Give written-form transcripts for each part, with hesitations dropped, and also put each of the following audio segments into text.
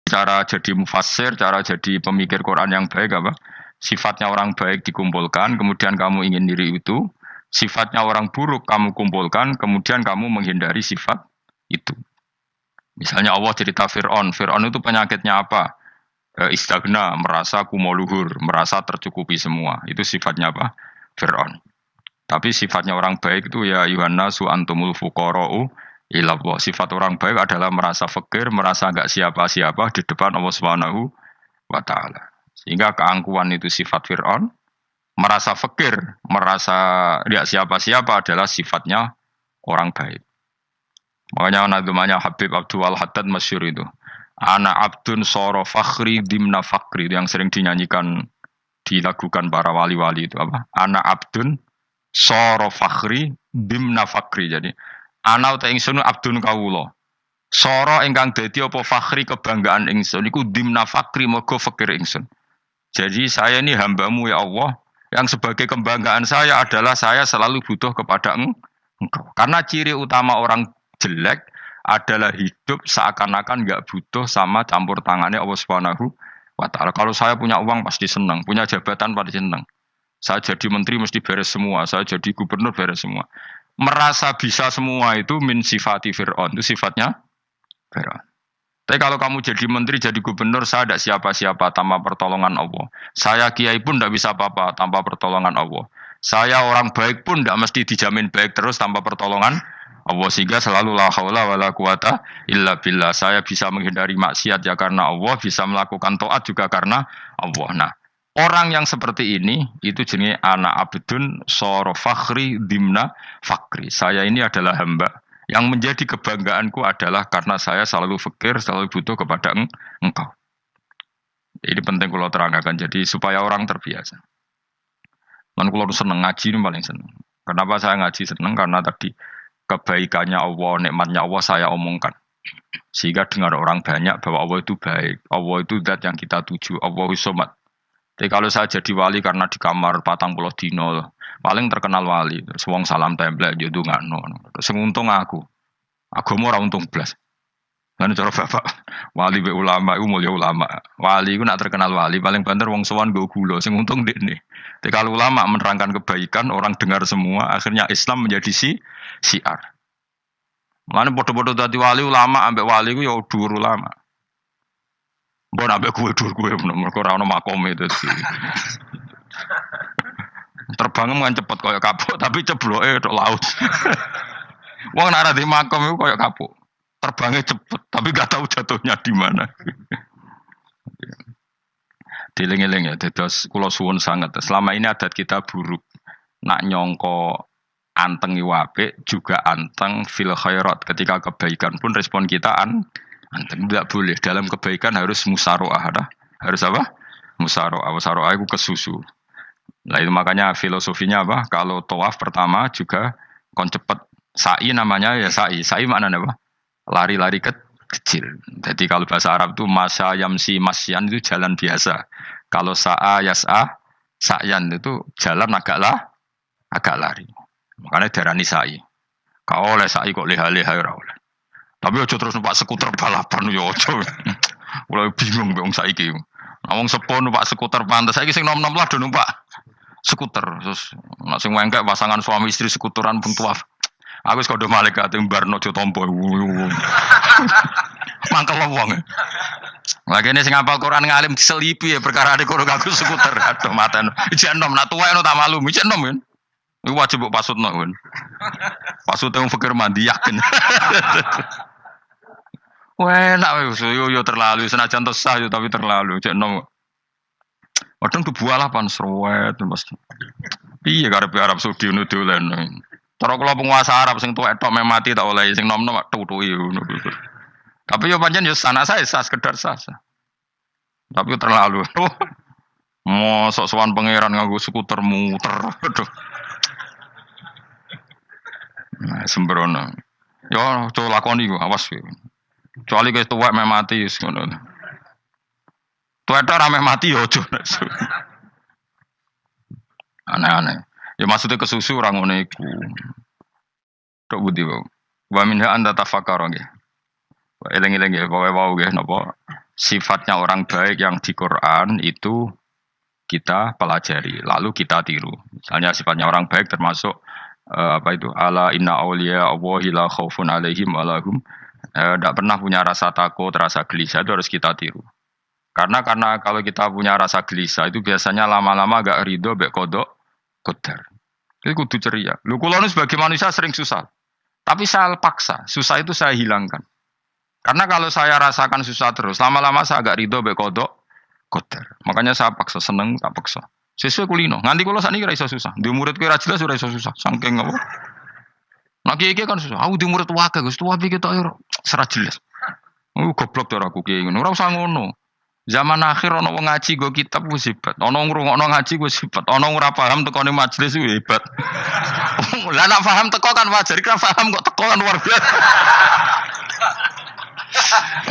Cara jadi mufassir, cara jadi pemikir Quran yang baik apa? Sifatnya orang baik dikumpulkan, kemudian kamu ingin diri itu. Sifatnya orang buruk kamu kumpulkan, kemudian kamu menghindari sifat itu. Misalnya Allah cerita Fir'aun. Fir'aun itu penyakitnya apa? Istagna, merasa kumoluhur, merasa tercukupi semua. Itu sifatnya apa? Fir'aun. Tapi sifatnya orang baik itu ya Yuhanna su antumul fuqara'u ilallah. Sifat orang baik adalah merasa fakir, merasa enggak siapa-siapa di depan Allah Subhanahu wa taala. Sehingga keangkuhan itu sifat Firaun, merasa fakir, merasa enggak siapa-siapa adalah sifatnya orang baik. Makanya nadumanya Habib Abdul Haddad masyhur itu. Ana abdun soro fakhri dimna fakri, itu yang sering dinyanyikan dilakukan para wali-wali itu apa? Ana abdun soro fakhri dimna fakri. Jadi ana uta ingsun abdun kawula. Soro ingkang dadi apa fakhri kebanggaan ingsun iku dimna fakri moga fakir ingsun. Jadi saya ini hambamu ya Allah, yang sebagai kebanggaan saya adalah saya selalu butuh kepada engkau. Karena ciri utama orang jelek adalah hidup seakan-akan nggak butuh sama campur tangannya Allah Subhanahu wa taala. Kalau saya punya uang pasti senang, punya jabatan pasti senang. Saya jadi menteri mesti beres semua, saya jadi gubernur beres semua. Merasa bisa semua itu min sifati Fir'aun, itu sifatnya Fir'aun. Tapi kalau kamu jadi menteri, jadi gubernur, saya tidak siapa-siapa tanpa pertolongan Allah. Saya kiai pun tidak bisa apa-apa tanpa pertolongan Allah. Saya orang baik pun tidak mesti dijamin baik terus tanpa pertolongan Allah. Sehingga selalu la haula wala quwata illa billah. Saya bisa menghindari maksiat ya karena Allah, bisa melakukan taat juga karena Allah. Nah, orang yang seperti ini itu jenis anak abdun soro fakhri dimna fakri. Saya ini adalah hamba. Yang menjadi kebanggaanku adalah karena saya selalu fakir, selalu butuh kepada engkau. Ini penting kalau terangkan. Jadi supaya orang terbiasa. Dan kalau seneng ngaji ini paling seneng. Kenapa saya ngaji seneng? Karena tadi kebaikannya Allah, nikmatnya Allah saya omongkan. Sehingga dengar orang banyak bahwa Allah itu baik. Allah itu zat yang kita tuju. Allahu somad. Jadi kalau saya jadi wali karena di kamar 40 dino, paling terkenal wali. Terus wong salam template yo ndongakno. Sing untung aku. Agama ora untung blas. Lan cara bapak wali be ulama iku mulya ulama. Wali iku nak terkenal wali paling banter wong sowan nggo gula sing untung ndekne. Tapi kalau ulama menerangkan kebaikan orang dengar semua akhirnya Islam menjadi siar. Mana bodoh-bodoh dadi wali ulama ambek wali ku ya dhuwur ulama. Mbon ambek dhuwur kowe mergo ora ono makome dadi. Terbang kan cepet koyo kapuk tapi cebloke tok laut. Wong nek ora di makom iku koyo kapuk. Terbangnya cepet tapi gak tahu jatuhnya di mana. Dieling-eling ya, dados kula suwun sangat. Selama ini adat kita buruk. Nak nyongko anteng iwapik juga anteng fil khairat. Ketika kebaikan pun respon kita anteng. Tidak boleh. Dalam kebaikan harus musaroah. Harus apa? Musaroah. Musaroah itu kesusu. Nah itu makanya filosofinya apa? Kalau tawaf pertama juga kon cepet. Sa'i namanya ya sa'i. Sa'i maknanya apa? Lari-lari kecil. Jadi kalau bahasa Arab itu masya yamsi masyan itu jalan biasa. Kalau sa'a yas'a sa'yan itu jalan agak lari. Makanya darani sa'i. Kau oleh sa'i kok leha-leha ora oleh. Tapi ojo terus numpak skuter balapan yo ojo. Mulai bingung wong saiki. Wong sepo numpak skuter pantes saiki sing nom-nom lah do numpak skuter. Terus nek sing wengkek pasangan suami istri skuteran pun tuaf. Aku wis kodho malaikat mbarno aja tampa. Mangkel wong. Lagi ini sing hafal Quran ngalim diselipi ya perkara ade kono aku skuter. Aduh maten. Ijek enom nak tuwek tak malu. Ijek enom kan. Iku wajib mbok pasutno kan. Pasute wong fikir mandi yakin. Wah, nak yo terlalu senajan to sah yo tapi terlalu. Ijek enom. Kadang tuh bualah pan serwet Mas. Piye karep Arab Saudi ngono dolen. Cara kula penguasa Arab sing tuwek tok mati tak oleh sing nom-nom tutuki ngono. Tapi yo pancen yo anak saya sah sekedar sah. Tapi terlalu. Mosok sowan pangeran nganggo skuter muter. Aduh. Nah, sembrono. Yo coba lakoni ku awas yo. Kecuali ke tuwek mati wis ngono. Tuwek tok rame mati yo ojo. Aneh-aneh. Ya maksudnya kesusu orang ngono iku. Tok budi wae. Wa minha anda tafakkara nggih. Eleng-eleng nggih pokoke wau nggih napa sifatnya orang baik yang di Quran itu kita pelajari, lalu kita tiru. Misalnya sifatnya orang baik termasuk apa itu? Ala inna auliya Allahi la khaufun alaihim walahum tidak pernah punya rasa takut, rasa gelisah itu harus kita tiru. Karena kalau kita punya rasa gelisah itu biasanya lama-lama agak ridho, bek kodok, kodar. Itu kudu ceria. Lu kalau sebagai manusia sering susah, tapi saya paksa, susah itu saya hilangkan. Karena kalau saya rasakan susah terus, lama-lama saya agak ridho, bek kodok, kodar. Makanya saya paksa, seneng tak paksa. Sesuai kulino. Nganti kalau saat ini kira iso susah. Di murid kira jelas sudah iso susah. Sangking apa? Nah kiai kan susah. Aku di murid wakil, Gus. Tua pikir tak serat jelas. Goblok cara aku kiai ngono. Ora usah ngono. Zaman akhir ono wong ngaji go kitab wis hebat. Ono ngrungokno ngaji wis hebat. Ono ora paham tekone majelis wis hebat. Lah nek paham teko kan wajar, kira paham kok teko kan luar biasa.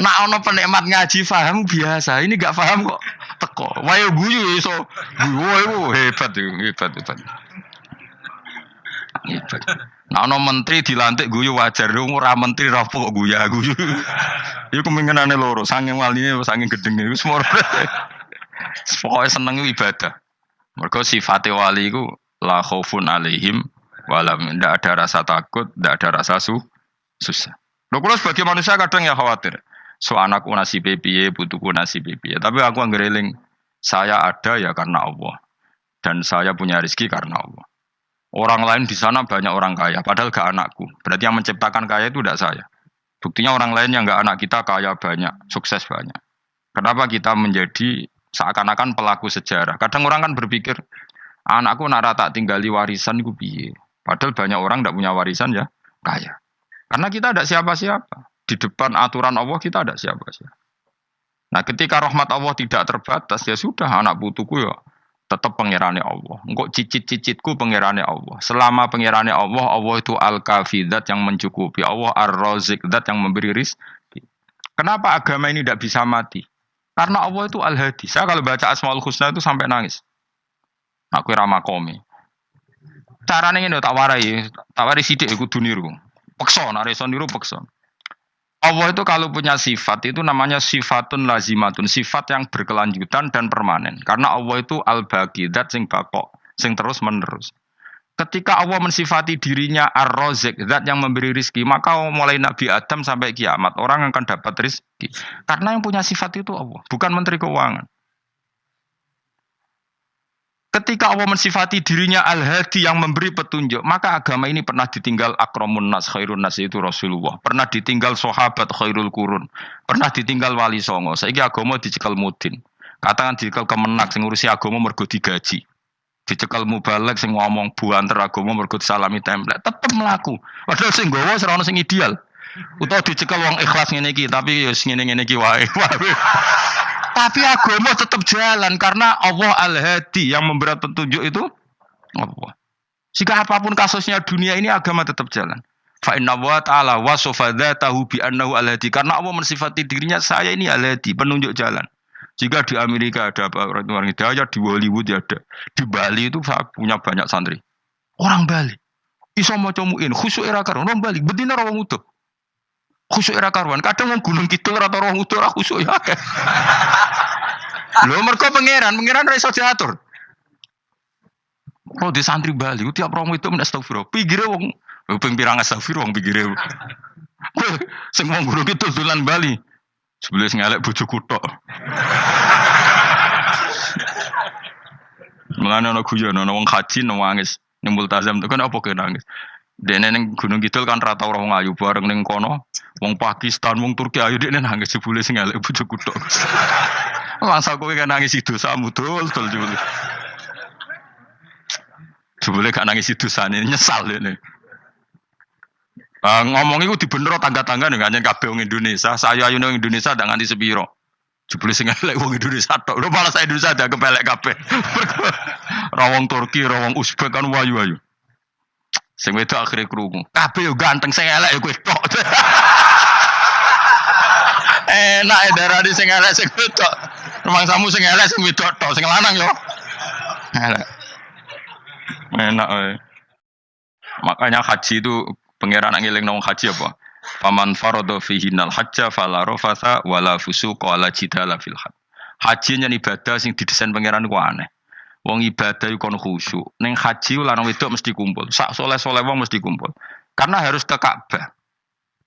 Nak ono penikmat ngaji paham biasa. Ini gak paham kok teko. Wae guyu iso. Guyu hebat. Nah ono menteri dilantik guyu wajar. Ora menteri rapo kok guyu. Iku kemungkinane loro, saking waline saking gedenge iku semua. Pokoke seneng ibadah. Mergo sifate wali iku la khaufun alaihim walam, ndak ada rasa takut, ndak ada rasa susah. Lho kula sebagai manusia kadang ya khawatir. So anakku nasibe piye, putuku nasibe piye. Tapi aku anggereling saya ada ya karena Allah. Dan saya punya rezeki karena Allah. Orang lain di sana banyak orang kaya, padahal gak anakku. Berarti yang menciptakan kaya itu tidak saya. Buktinya orang lain yang nggak anak kita kaya banyak, sukses banyak. Kenapa kita menjadi seakan-akan pelaku sejarah? Kadang orang kan berpikir, anakku nak tak tinggali warisan itu piye. Padahal banyak orang tidak punya warisan ya kaya. Karena kita ada siapa-siapa. Di depan aturan Allah kita ada siapa-siapa. Nah ketika rahmat Allah tidak terbatas, ya sudah anak putuku ya tetap pangerane Allah. Engkau cicit-cicitku pangerane Allah. Selama pangerane Allah, Allah itu al-kafi, zat yang mencukupi. Allah ar-razik, zat yang memberi rizki. Kenapa agama ini tidak bisa mati? Karena Allah itu al-hadi. Saya kalau baca Asmaul Husna itu sampai nangis. Aku ramakomi. Caranya ini tak warai sidik kudu niru. Peksa, nareso niru peksa. Allah itu kalau punya sifat itu namanya sifatun lazimatun, sifat yang berkelanjutan dan permanen. Karena Allah itu al-baqi, zat sing bakok, sing terus menerus. Ketika Allah mensifati dirinya ar-razik, zat yang memberi rizki, maka mulai Nabi Adam sampai kiamat orang akan dapat rizki. Karena yang punya sifat itu Allah, bukan Menteri Keuangan. Ketika Allah mensifati dirinya al-hadi yang memberi petunjuk, maka agama ini pernah ditinggal akramun nas, khairun nas itu Rasulullah. Pernah ditinggal sahabat khairul qurun. Pernah ditinggal wali songo. Saiki agama dicekel mudin. Katakan dicekel kemenak sing ngurusi agama mergo digaji. Dicekel mubalek sing ngomong buanter agama mergo salami template. Tetep mlaku. Padahal sing nggawa ora ono sing ideal. Utawa dicekel wong ikhlas ngene iki, tapi ya ngene-ngene iki wae. Tapi agama tetap jalan karena Allah al-hadi yang memberi petunjuk itu Allah. Jika apapun kasusnya dunia ini agama tetap jalan. Fa inna wa ta'ala wasafa dzatahu bi annahu al-hadi, karena Allah mensifati dirinya saya ini al-hadi, penunjuk jalan. Jika di Amerika ada orang hidayah, di Hollywood ada, di Bali itu saya punya banyak santri. Orang Bali iso maca muin khusyuk era karo orang Bali bedina ra wong utuh. Khusyuk era karuan, kadang wong Gunung Kidul rata roh utuh ora khusyuk ya. Lho mergo pangeran ra iso diatur. Oh di santri Bali tiap romo itu men astagfirullah. Pinggire wong ping pirang astagfirullah wong pinggire. Sing wong Gunung Kidul dolan Bali. Sebelah sing elek bojoku tok. Mulane ana guyon ana wong haji nangis ning multazam itu kan apa ke nangis. Dene ning Gunung Kidul kan rata ora wong ayu bareng ning kono. Wong Pakistan, wong Turki ayu dene nangis jebule sing elek bojoku tok. Masa kowe kan nangis dosamu dul jebule. Jebule gak nangis dosane nyesal dene. Ngomong iku dibenero tangga-tangga ning kanjen kabeh wong Indonesia. Saya ayu ning Indonesia ndak nganti sepiro. Jebule sing elek wong Indonesia tok. Lho malah saya Indonesia ada kepelek kabeh. Ra wong Turki, ra wong Uzbek kan wayu-wayu. Sing wedok akhire krungu. Kabeh yo ganteng sing elek yo kowe tok. Enak darani sing elek sing wedok. Rumangsamu sing elek sing wedok tok, sing lanang yo. Elek. Enak wae. Makanya haji itu pangeran ngeling nang haji apa? Faman farada fihinal hajja fala rafatha wala fusuqa wala jidala fil hajj. Haji nyen ibadah sing didesain pangeran ku aneh. Wong ibadah iku kon khusyuk. Ning haji lanang wedok mesti kumpul. Sak soleh-soleh wong mesti kumpul. Karena harus ke Ka'bah.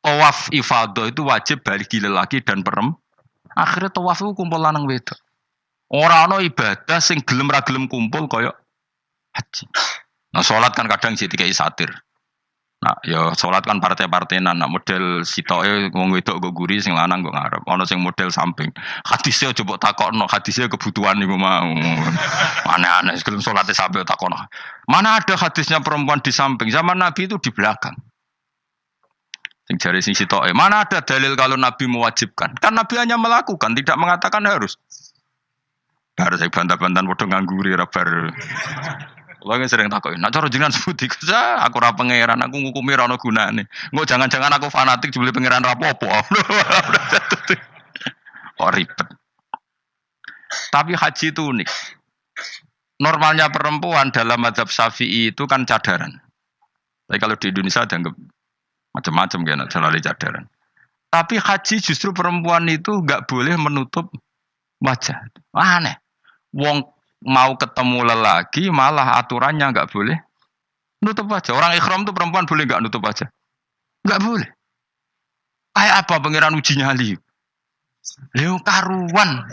Tawaf ifadah itu wajib bagi lelaki dan perempuan. Akhirnya tawaf itu kumpul lanang wedok. Ora ana ibadah sing gelem ra gelem kumpul kaya haji. Nah, salat kan kadang sih dikai satir. Nah, ya salat kan partai-partainan, nah model sitoke wong wedok go guri sing lanang go ngarep. Ana sing model samping. Hadise aja mbok takokno, hadise kebutuhan niku mau. Aneh-aneh sebelum salate sampai takokno. Mana ada hadisnya perempuan di samping? Zaman Nabi itu di belakang. Sing jare sing sitoke, mana ada dalil kalau Nabi mewajibkan? Kan Nabi hanya melakukan, tidak mengatakan harus. Harus saya bantah-bantahan padha ngangguri ra bar. Kulo sering takoki, "Nek cara jenengan sebuti aku ora pangeran, aku ngukumi ora ana gunane. Engko jangan-jangan aku fanatik jebule pangeran ra apa-apa." Kok ribet. Tapi haji itu unik. Normalnya perempuan dalam mazhab Syafi'i itu kan cadaran. Tapi kalau di Indonesia dianggap macam-macam kan selalu cadaran. Tapi haji justru perempuan itu enggak boleh menutup wajah. Aneh. Wong mau ketemu lelaki malah aturannya enggak boleh nutup wajah. Orang ikhram tuh perempuan boleh enggak nutup wajah? Enggak boleh. Kayak apa pangeran uji nyali? Leo karuan.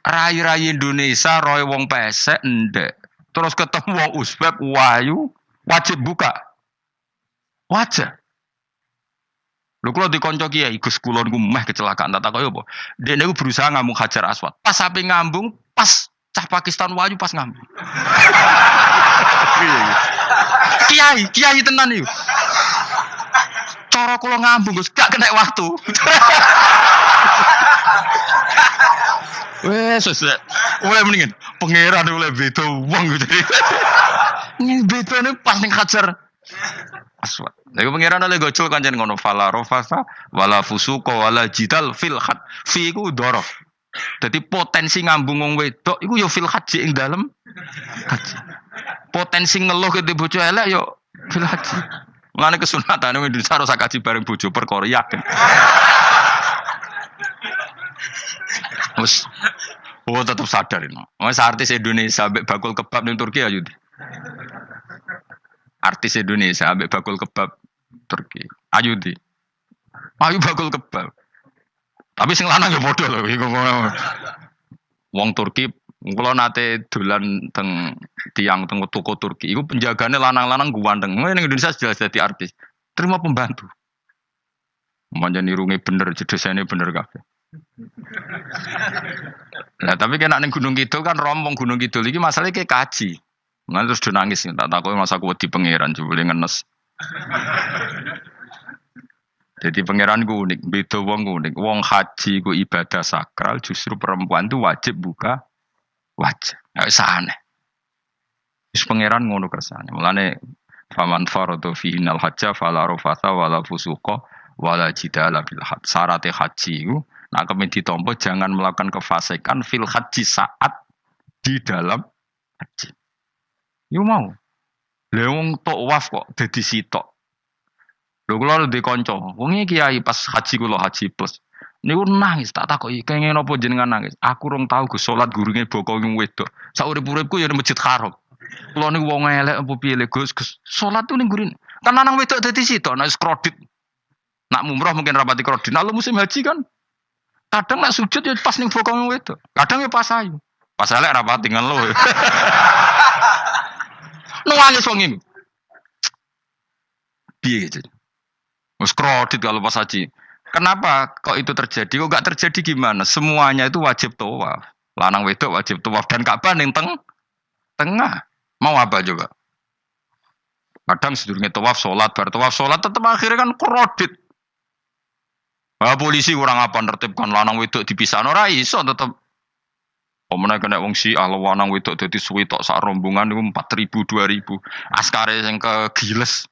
Rai-rai Indonesia roy wong pesek ndek. Terus ketemu wong Uzbek wayu wajib buka wajah. Lho kula dikonco kiai Gus kula niku meh kecelakaan tak takoki apa. Dek niku berusaha ngambung Hajar Aswad. Pas sampe ngambung, pas cah Pakistan wayu pas ngambung. Kiai tenan niku. Cara kula ngambung Gus gak kena waktu. Wes oleh mendingan pangeran oleh beda wong gitu. Ini bedane pas ning Hajar Aswad. Lha pangeran oleh gocul kancen ngono fala rafasa wala fusuqa wala jidal fil had. Fi iku dhorof. Dadi potensi ngambung wong wedok iku ya fil haji ing dalem haji. Potensi ngeluh ke bojo elek ya fil haji. Mulane kesunatan wong Indonesia ora kaji bareng bojo perkara yakin. Wes tetap sadar ini. Wes artis Indonesia ambek bakul kebab ning Turki ayo. Artis Indonesia ambek bakul kebab Turki. Ayo di. Ayo bakul kebab. Tapi sing lanang ya padha lho iku ngono. Wong Turki kula nate dolan teng tiang teng toko Turki. Iku penjagane lanang-lanang guwandeng. Ning Indonesia jelas dadi artis. Terima pembantu. Manjan irunge bener, jedesane bener kabeh. Nah, tapi kena ning Gunung Kidul kan rombong Gunung Kidul iki masalahnya kayak kaji. Nah, terus do nangis tak takoki masa aku wedi pangeran jebule ngenes. Jadi pangeran ku unik, beda wong unik. Wong haji ku ibadah sakral, justru perempuan itu wajib buka wajah. Enggak usah aneh. Wis pangeran ngono kersane. Mulane faman faradu fihinal hajja fala rafatha wala fusuqa wala jidala bil hajj. Syarat haji iku nah kemen ditampa jangan melakukan kefasikan fil haji saat di dalam haji. Yo mau. Lha wong tawaf kok dadi sitok. Lho kula ndek kanca, wong iki kiai pas haji kula haji plus. Niku nangis tak takoki, kenging napa jenengan nangis? Aku rong tau Gus salat gurunge boko wong wedok. Sak urip-uripku ya Masjid Haram. Kula niku wong elek apa piye le Gus? Salat tu ning gurin. Kan lanang wedok dadi sitok nek kredit. Nak mumroh mungkin rapati kredit. Nah, musim haji kan kadang nak sujud ya pas ning boko wong wedok. Kadang ya pas ayu. Pas elek rapati ngen lo. Nangis wong iki. Piye gitu. Wes kredit kalau pas haji. Kenapa kok itu terjadi? Kok enggak terjadi gimana? Semuanya itu wajib tawaf. Lanang wedok wajib tawaf dan Ka'bah ning tengah. Mau apa coba? Kadang sedurunge tawaf salat, bar tawaf salat tetep akhirnya kan kredit. Bah polisi kurang apa nertibkan lanang wedok dipisahno ora iso tetep. Omene kena wong Syiah lanang wedok dadi suwi tok sak rombongan niku 4.000 2.000. Askare sing kegiles.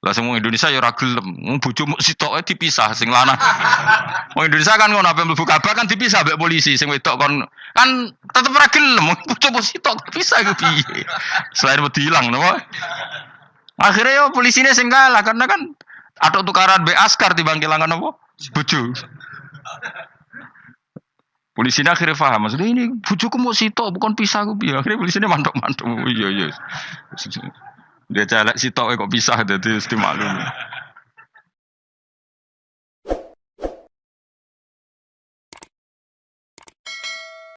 Lah semua Indonesia ya ora gelem. Wong bojomu sitoke dipisah sing lanang. Wong Indonesia kan ngono ape mlebu Ka'bah kan dipisah mbek polisi sing wedok kon kan tetep ora gelem. Bojomu sitok dipisah iku piye? Selain wedi ilang napa? Akhirnya ya polisine sing kalah karena kan Atau tukaran be askar timbang kelangan apa? Bojo. Polisinya akhirnya paham, maksudnya ini bujuku mau sitok bukan pisah aku biar akhirnya polisinya mantuk-mantuk, iya iya. Dia celek sitok kok pisah jadi mesti maklum.